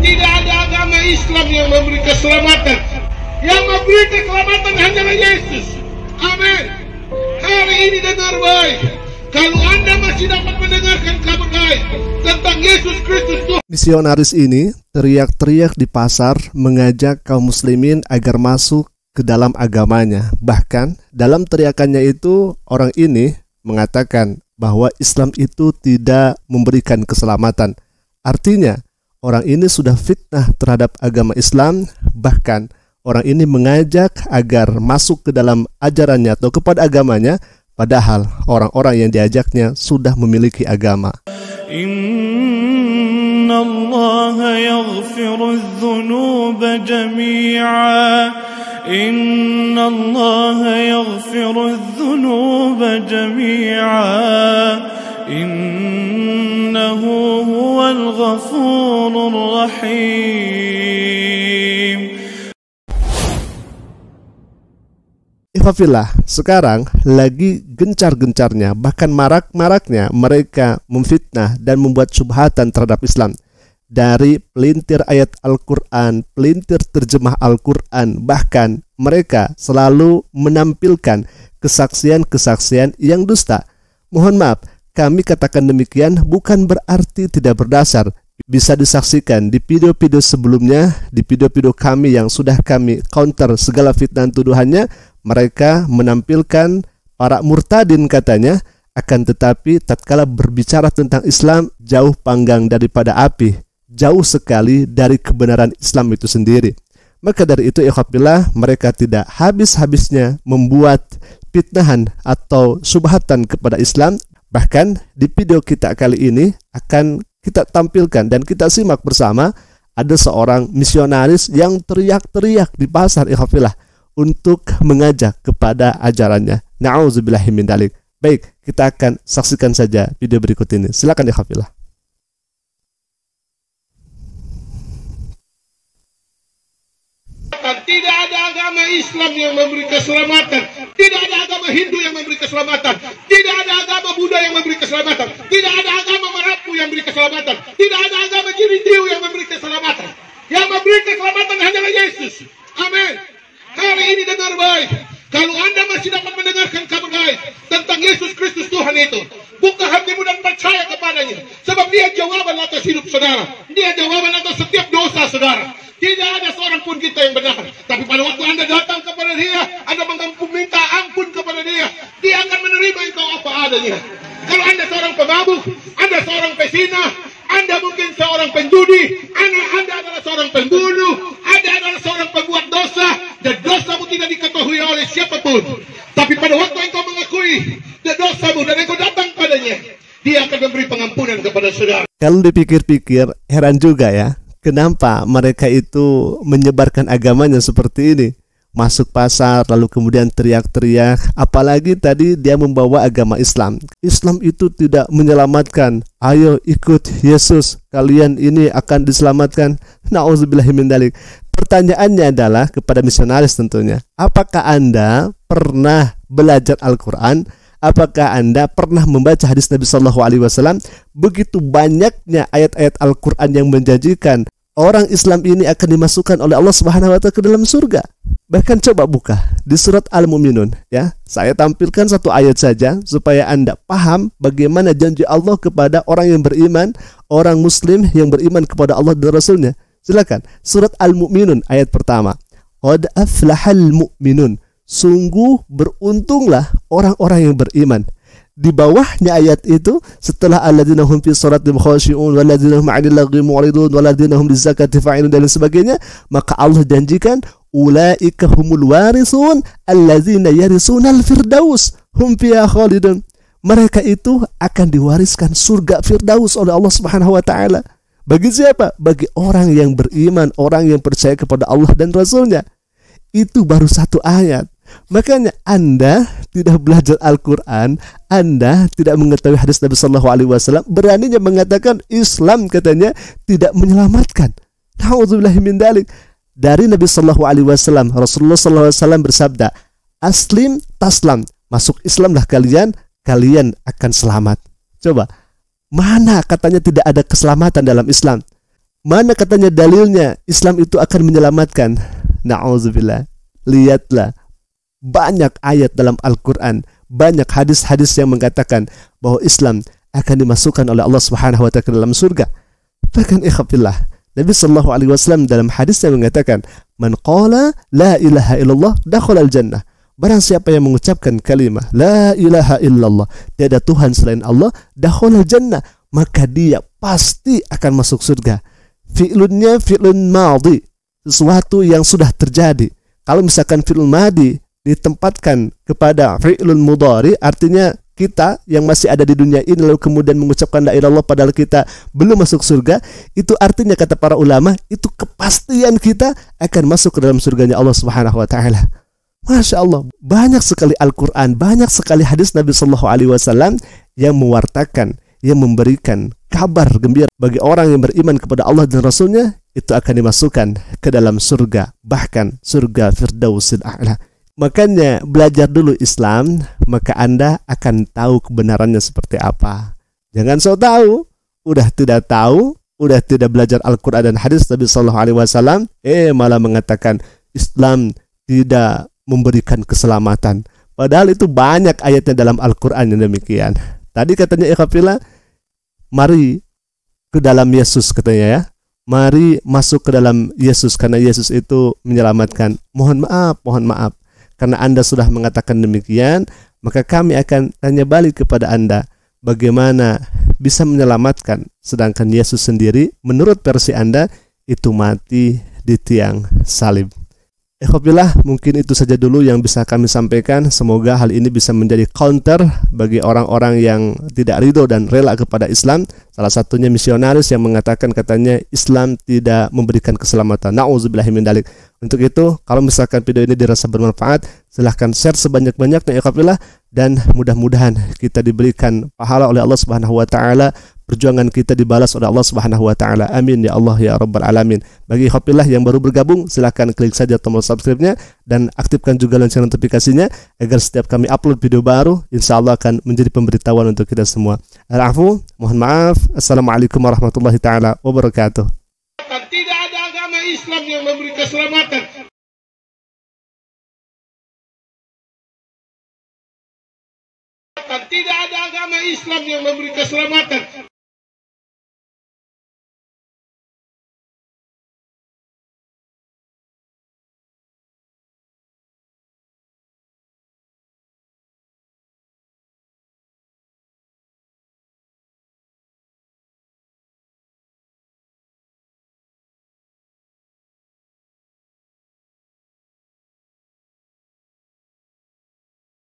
tidak ada agama Islam yang memberi keselamatan. Yang memberi keselamatan hanyalah Yesus. Amin. Hari ini dengar baik. Kalau Anda masih dapat mendengarkan kabar baik tentang Yesus Kristus Tuhan. Misionaris ini teriak-teriak di pasar mengajak kaum muslimin agar masuk ke dalam agamanya. Bahkan dalam teriakannya itu orang ini mengatakan bahwa Islam itu tidak memberikan keselamatan. Artinya orang ini sudah fitnah terhadap agama Islam. Bahkan orang ini mengajak agar masuk ke dalam ajarannya atau kepada agamanya, padahal orang-orang yang diajaknya sudah memiliki agama. Inna Allah yaghfiru dzunuba jami'a. Inna Allah yaghfiru dzunuba jami'a. Innahu huwal ghafurur rahim. Ikhwafillah, sekarang lagi gencar-gencarnya, bahkan marak-maraknya mereka memfitnah dan membuat syubhatan terhadap Islam. Dari pelintir ayat Al-Quran, pelintir terjemah Al-Quran, bahkan mereka selalu menampilkan kesaksian-kesaksian yang dusta. Mohon maaf, kami katakan demikian bukan berarti tidak berdasar. Bisa disaksikan di video-video sebelumnya, di video-video kami yang sudah kami counter segala fitnah tuduhannya. Mereka menampilkan para murtadin katanya, akan tetapi tatkala berbicara tentang Islam jauh panggang daripada api, jauh sekali dari kebenaran Islam itu sendiri. Maka dari itu ikhwafillah, mereka tidak habis-habisnya membuat fitnahan atau syubhatan kepada Islam. Bahkan di video kita kali ini akan kita tampilkan dan kita simak bersama, ada seorang misionaris yang teriak-teriak di pasar ikhwafillah untuk mengajak kepada ajarannya. Na'udzubillahi min dzalik. Baik, kita akan saksikan saja video berikut ini. Silakan ikhwafillah. Tidak ada agama Islam yang memberi keselamatan. Tidak ada agama Hindu yang memberi keselamatan. Tidak ada agama Buddha yang memberi keselamatan. Tidak ada agama Marapu yang memberi keselamatan. Tidak ada agama Jirindiu yang memberi keselamatan. Yang memberi keselamatan hanyalah Yesus. Amin. Hari ini dengar baik. Kalau Anda masih dapat mendengarkan kabar baik tentang Yesus Kristus Tuhan itu, buka hatimu dan percaya kepadanya. Sebab dia jawaban atas hidup saudara. Dia jawaban atas setiap dosa saudara. Tidak ada seorang pun kita yang benar. Tapi pada waktu Anda datang kepada dia, Anda minta ampun kepada dia, dia akan menerima engkau apa adanya. Kalau Anda seorang pemabuk, Anda seorang pesina, Anda mungkin seorang penjudi, Anda adalah seorang pembunuh, Anda adalah seorang pembuat dosa, dan dosamu tidak diketahui oleh siapapun. Tapi pada waktu engkau mengakui dosamu dan engkau datang padanya, dia akan memberi pengampunan kepada saudara. Kalau dipikir-pikir, heran juga ya, kenapa mereka itu menyebarkan agamanya seperti ini. Masuk pasar lalu kemudian teriak-teriak, apalagi tadi dia membawa agama Islam. Islam itu tidak menyelamatkan. Ayo ikut Yesus, kalian ini akan diselamatkan. Na'udzubillahi min dzalik. Pertanyaannya adalah kepada misionaris tentunya, apakah Anda pernah belajar Al-Quran? Apakah Anda pernah membaca hadis Nabi Shallallahu Alaihi Wasallam? Begitu banyaknya ayat-ayat Al-Quran yang menjanjikan orang Islam ini akan dimasukkan oleh Allah Subhanahu Wa Taala ke dalam surga. Bahkan coba buka di surat Al-Mu'minun ya. Saya tampilkan satu ayat saja supaya Anda paham bagaimana janji Allah kepada orang yang beriman, orang Muslim yang beriman kepada Allah dan Rasulnya. Silakan, surat Al-Mu'minun ayat pertama. Qad aflahal mu'minun. Sungguh beruntunglah orang-orang yang beriman. Di bawahnya ayat itu, setelah alladzina hum fi shalatihim khashi'un walladzina hum 'anil lagwi mu'ridun walladzina hum lizakati fa'ilun dan sebagainya, maka Allah janjikan ulaika humul warisun alladzina yarisunal firdaus hum fiha khalidun. Mereka itu akan diwariskan surga Firdaus oleh Allah Subhanahu wa taala. Bagi siapa? Bagi orang yang beriman, orang yang percaya kepada Allah dan Rasulnya. Itu baru satu ayat. Makanya Anda tidak belajar Al-Quran, Anda tidak mengetahui hadis Nabi Sallallahu Alaihi Wasallam, beraninya mengatakan Islam katanya tidak menyelamatkan. Na'udzubillahi min dzalik. Dari Nabi Sallallahu Alaihi Wasallam, Rasulullah Sallallahu Alaihi Wasallam bersabda, Aslim taslam, masuk Islamlah kalian, kalian akan selamat. Coba, mana katanya tidak ada keselamatan dalam Islam? Mana katanya dalilnya Islam itu akan menyelamatkan? Na'udzubillah. Lihatlah, banyak ayat dalam Al-Quran, banyak hadis-hadis yang mengatakan bahwa Islam akan dimasukkan oleh Allah Subhanahu wa taala ke dalam surga. Bahkan ikhafillah, Nabi sallallahu alaihi wasallam dalam hadisnya mengatakan, "Man qala la ilaha illallah dakhala al-jannah." Barang siapa yang mengucapkan kalimat la ilaha illallah, tiada Tuhan selain Allah, dakhala al-jannah, maka dia pasti akan masuk surga. Fi'lunnya fi'lun madhi, sesuatu yang sudah terjadi. Kalau misalkan fi'lun madhi ditempatkan kepada fi'lun mudhari, artinya kita yang masih ada di dunia ini lalu kemudian mengucapkan la ilaha illallah padahal kita belum masuk surga, itu artinya kata para ulama, itu kepastian kita akan masuk ke dalam surganya Allah Subhanahu wa taala. Masya Allah, banyak sekali Al-Quran, banyak sekali hadis Nabi Sallallahu Alaihi Wasallam yang mewartakan, yang memberikan kabar gembira bagi orang yang beriman kepada Allah dan Rasulnya, itu akan dimasukkan ke dalam surga, bahkan surga Firdausil A'la. Makanya belajar dulu Islam, maka Anda akan tahu kebenarannya seperti apa. Jangan so tahu, udah tidak tahu, udah tidak belajar Al-Quran dan hadis Nabi Sallallahu Alaihi Wasallam, malah mengatakan Islam tidak memberikan keselamatan. Padahal itu banyak ayatnya dalam Al-Quran yang demikian. Tadi katanya ikhafillah, mari ke dalam Yesus katanya ya. Mari masuk ke dalam Yesus karena Yesus itu menyelamatkan. Mohon maaf. Karena Anda sudah mengatakan demikian, maka kami akan tanya balik kepada Anda, bagaimana bisa menyelamatkan sedangkan Yesus sendiri menurut versi Anda itu mati di tiang salib. Ikhwabillah, mungkin itu saja dulu yang bisa kami sampaikan. Semoga hal ini bisa menjadi counter bagi orang-orang yang tidak ridho dan rela kepada Islam. Salah satunya misionaris yang mengatakan katanya Islam tidak memberikan keselamatan. Na'udzubillahi min dzalik. Untuk itu, kalau misalkan video ini dirasa bermanfaat, silahkan share sebanyak-banyaknya ikhwabillah, dan mudah-mudahan kita diberikan pahala oleh Allah Subhanahu wa taala. Perjuangan kita dibalas oleh Allah Subhanahu wa taala. Amin ya Allah ya rabbal alamin. Bagi ikhwafillah yang baru bergabung, silakan klik saja tombol subscribe-nya dan aktifkan juga lonceng notifikasinya agar setiap kami upload video baru, insyaallah akan menjadi pemberitahuan untuk kita semua. Al-afu, mohon maaf. Assalamualaikum warahmatullahi taala wabarakatuh. Tidak ada agama Islam yang memberi keselamatan. Tidak ada agama Islam yang memberi keselamatan.